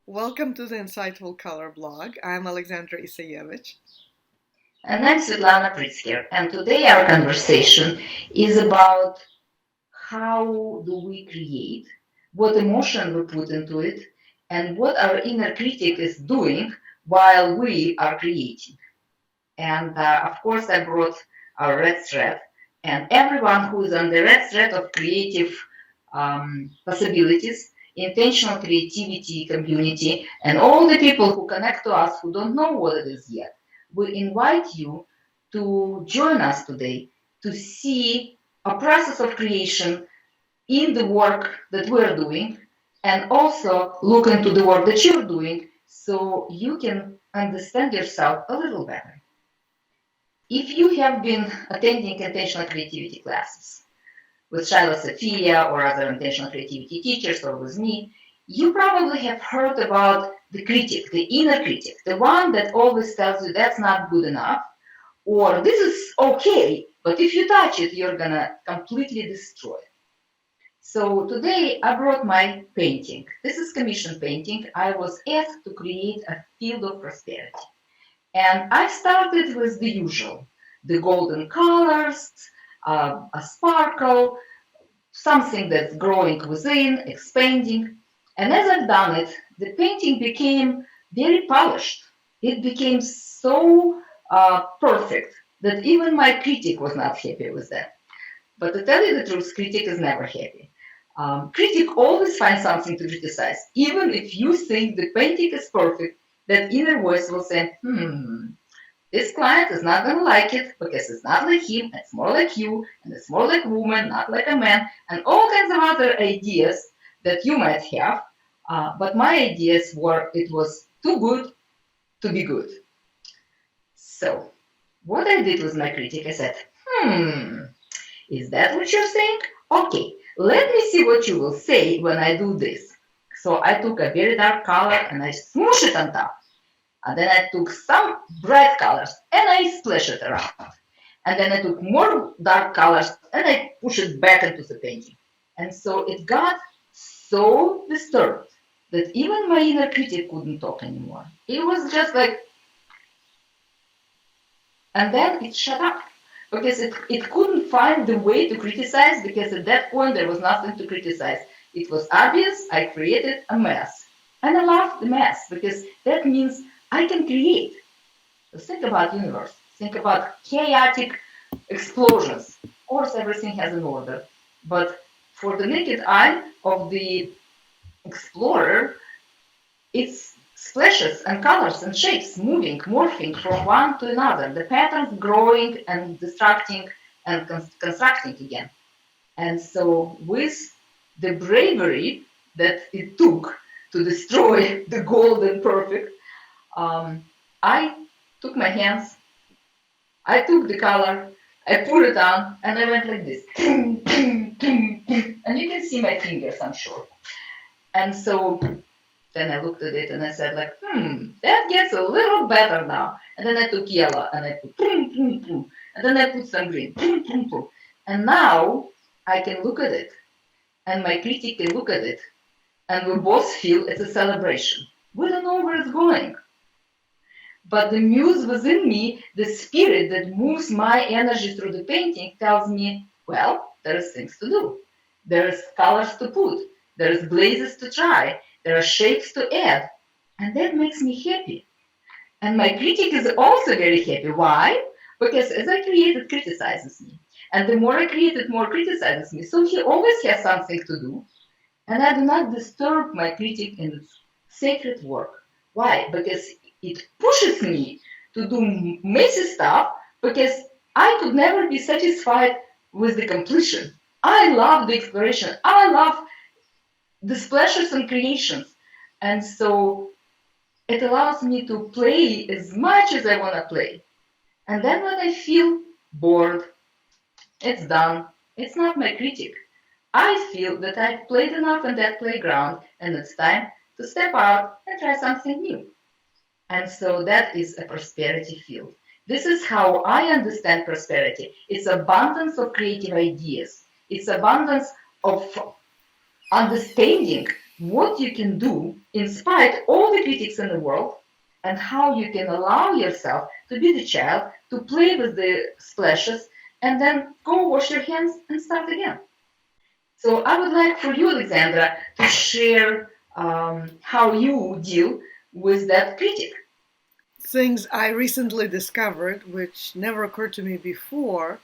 Welcome to the Insightful Color blog. I'm Alexandra Isaievych. And I'm Svetlana Pritzker, and today our conversation is about how do we create, what emotion we put into it, and what our inner critic is doing while we are creating. And of course, I brought our red thread, and everyone who is on the red thread of creative possibilities, intentional creativity community, and all the people who connect to us who don't know what it is yet, we invite you to join us today to see a process of creation in the work that we're doing and also look into the work that you're doing so you can understand yourself a little better. If you have been attending intentional creativity classes with Shaila Sophia or other intentional creativity teachers or with me, you probably have heard about the critic, the inner critic, the one that always tells you that's not good enough, or this is okay, but if you touch it, you're gonna completely destroy it. So today I brought my painting. This is commission painting. I was asked to create a field of prosperity. And I started with the usual, the golden colors, a sparkle, something that's growing within, expanding. And as I've done it, the painting became very polished. It became so perfect that even my critic was not happy with that. But to tell you the truth, critic is never happy. Critic always finds something to criticize. Even if you think the painting is perfect, that inner voice will say, this client is not going to like it because it's not like him, it's more like you, and it's more like a woman, not like a man, and all kinds of other ideas that you might have. But my ideas were it was too good to be good. So, what I did with my critic, I said, is that what you're saying? Okay, let me see what you will say when I do this. So I took a very dark color and I smooshed it on top. And then I took some bright colors and I splashed it around. And then I took more dark colors and I pushed it back into the painting. And so it got so disturbed that even my inner critic couldn't talk anymore. It was just like, and then it shut up because it couldn't find the way to criticize because at that point there was nothing to criticize. It was obvious I created a mess. And I love the mess because that means I can create. So think about universe. Think about chaotic explosions. Of course, everything has an order. But for the naked eye of the explorer, it's splashes and colors and shapes moving, morphing from one to another. The patterns growing and destructing and constructing again. And so with the bravery that it took to destroy the golden perfect, I took my hands, I took the color, I put it on, and I went like this. And you can see my fingers, I'm sure. And so then I looked at it and I said like, that gets a little better now. And then I took yellow and I put and then I put some green. And now I can look at it and my critic can look at it and we both feel it's a celebration. We don't know where it's going. But the muse within me, the spirit that moves my energy through the painting tells me, well, there's things to do. There's colors to put. There's glazes to try. There are shapes to add. And that makes me happy. And my critic is also very happy. Why? Because as I create, it criticizes me. And the more I create, it more criticizes me. So he always has something to do. And I do not disturb my critic in its sacred work. Why? Because it pushes me to do messy stuff because I could never be satisfied with the completion. I love the exploration. I love the splashes and creations. And so it allows me to play as much as I want to play. And then when I feel bored, it's done. It's not my critic. I feel that I've played enough in that playground and it's time to step out and try something new. And so that is a prosperity field. This is how I understand prosperity. It's abundance of creative ideas. It's abundance of understanding what you can do in spite all the critics in the world, and how you can allow yourself to be the child, to play with the splashes, and then go wash your hands and start again. So I would like for you, Alexandra, to share how you deal with that critic. Things I recently discovered, which never occurred to me before,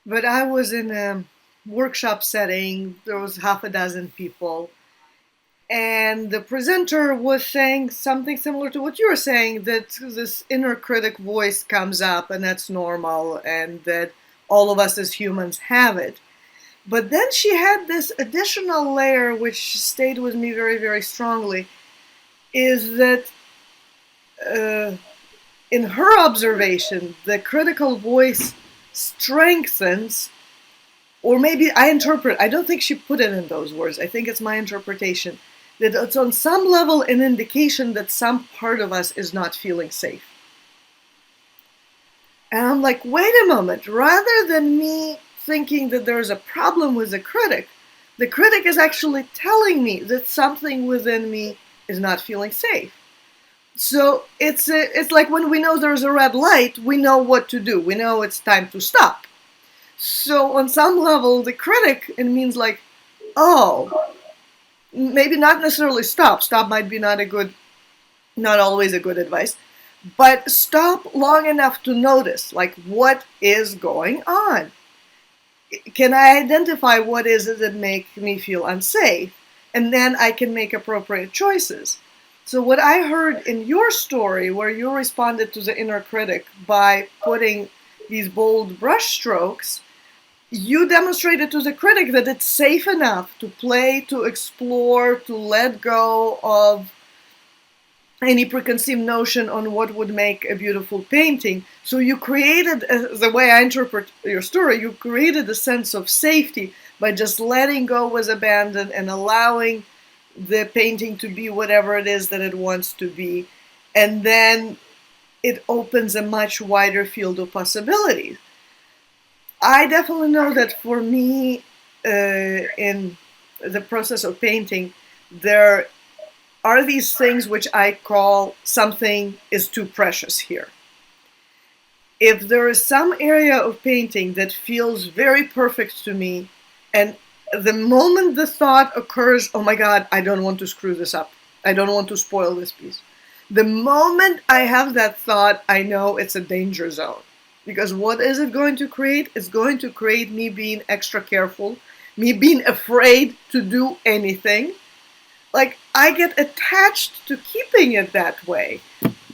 but I was in a workshop setting, there was half a dozen people, and the presenter was saying something similar to what you were saying, that this inner critic voice comes up and that's normal and that all of us as humans have it. But then she had this additional layer which stayed with me very, very strongly, is that uh, in her observation, the critical voice strengthens, or maybe I don't think she put it in those words, I think it's my interpretation, that it's on some level an indication that some part of us is not feeling safe. And I'm like, wait a moment, rather than me thinking that there's a problem with the critic is actually telling me that something within me is not feeling safe. So it's like when we know there's a red light, we know what to do. We know it's time to stop. So on some level, the critic, it means like, oh, maybe not necessarily stop. Stop might be not always a good advice, but stop long enough to notice, like, what is going on? Can I identify what is it that makes me feel unsafe? And then I can make appropriate choices. So what I heard in your story, where you responded to the inner critic by putting these bold brushstrokes, you demonstrated to the critic that it's safe enough to play, to explore, to let go of any preconceived notion on what would make a beautiful painting. So you created, the way I interpret your story, you created a sense of safety by just letting go with abandon and allowing the painting to be whatever it is that it wants to be. And then it opens a much wider field of possibilities. I definitely know that for me, in the process of painting, there are these things which I call something is too precious here. If there is some area of painting that feels very perfect to me, and the moment the thought occurs, oh my God, I don't want to screw this up, I don't want to spoil this piece, the moment I have that thought, I know it's a danger zone. Because what is it going to create? It's going to create me being extra careful, me being afraid to do anything. Like, I get attached to keeping it that way.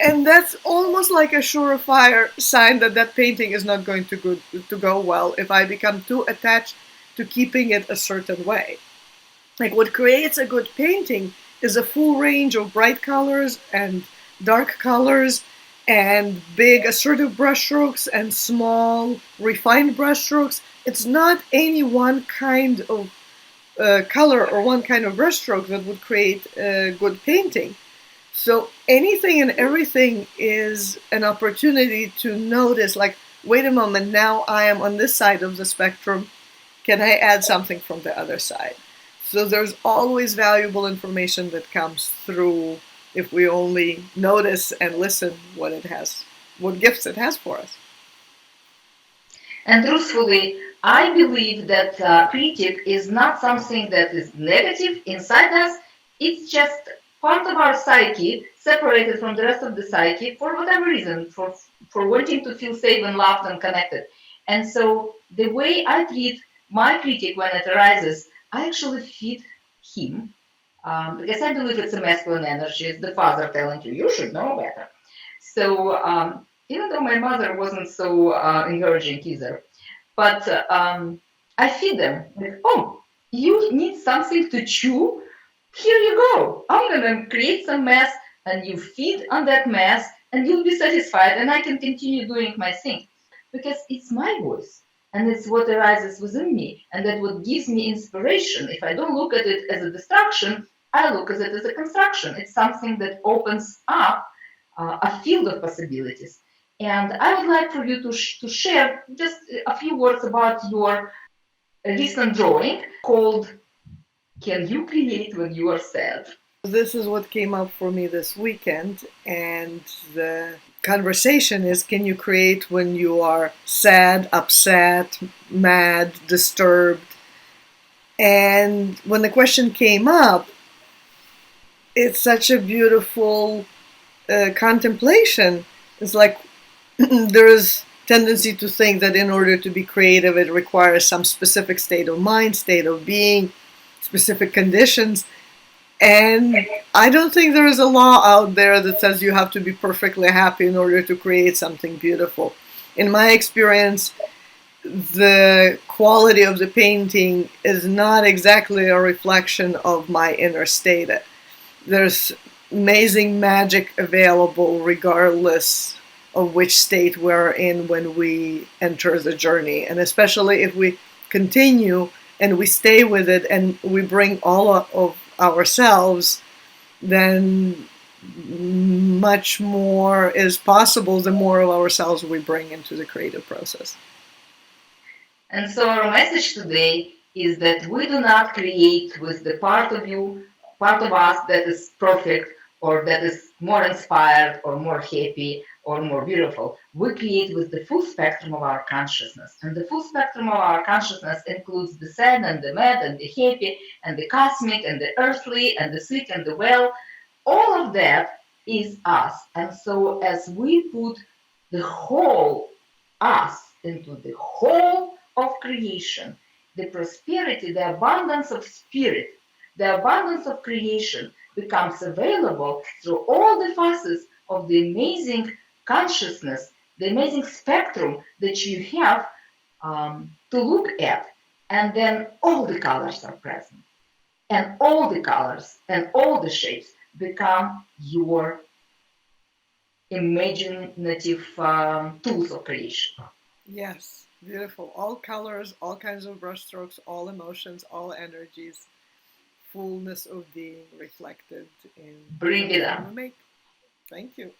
And that's almost like a surefire sign that that painting is not going to go well if I become too attached to keeping it a certain way. Like, what creates a good painting is a full range of bright colors and dark colors and big assertive brushstrokes and small refined brushstrokes. It's not any one kind of color or one kind of brushstroke that would create a good painting. So anything and everything is an opportunity to notice, like, wait a moment, now I am on this side of the spectrum. Can I add something from the other side? So there's always valuable information that comes through if we only notice and listen what gifts it has for us. And truthfully, I believe that critic is not something that is negative inside us. It's just part of our psyche, separated from the rest of the psyche for whatever reason, for wanting to feel safe and loved and connected. And so the way I treat my critic when it arises, I actually feed him, because I believe it's a masculine energy. It's the father telling you should know better. So even though my mother wasn't so encouraging either, but I feed them with, oh, you need something to chew? Here you go. I'm going to create some mess, and you feed on that mess, and you'll be satisfied, and I can continue doing my thing. Because it's my voice, and it's what arises within me, and that's what gives me inspiration. If I don't look at it as a distraction, I look at it as a construction. It's something that opens up a field of possibilities. And I would like for you to share just a few words about your recent drawing called can you create when you are sad? This is what came up for me this weekend, and the conversation is, can you create when you are sad, upset, mad, disturbed? And when the question came up, it's such a beautiful contemplation. It's like there is tendency to think that in order to be creative, it requires some specific state of mind, state of being, specific conditions. And I don't think there is a law out there that says you have to be perfectly happy in order to create something beautiful. In my experience, the quality of the painting is not exactly a reflection of my inner state. There's amazing magic available regardless of which state we're in when we enter the journey. And especially if we continue and we stay with it and we bring all of ourselves, then much more is possible the more of ourselves we bring into the creative process. And so our message today is that we do not create with the part of you, part of us that is perfect or that is more inspired or more happy or more beautiful. We create with the full spectrum of our consciousness. And the full spectrum of our consciousness includes the sad and the mad and the happy and the cosmic and the earthly and the sick and the well. All of that is us. And so as we put the whole us into the whole of creation, the prosperity, the abundance of spirit, the abundance of creation becomes available through all the facets of the amazing consciousness, the amazing spectrum that you have to look at. And then all the colors are present. And all the colors and all the shapes become your imaginative tools of creation. Yes, beautiful. All colors, all kinds of brushstrokes, all emotions, all energies, fullness of being reflected in Bring it everything on. we make. Thank you.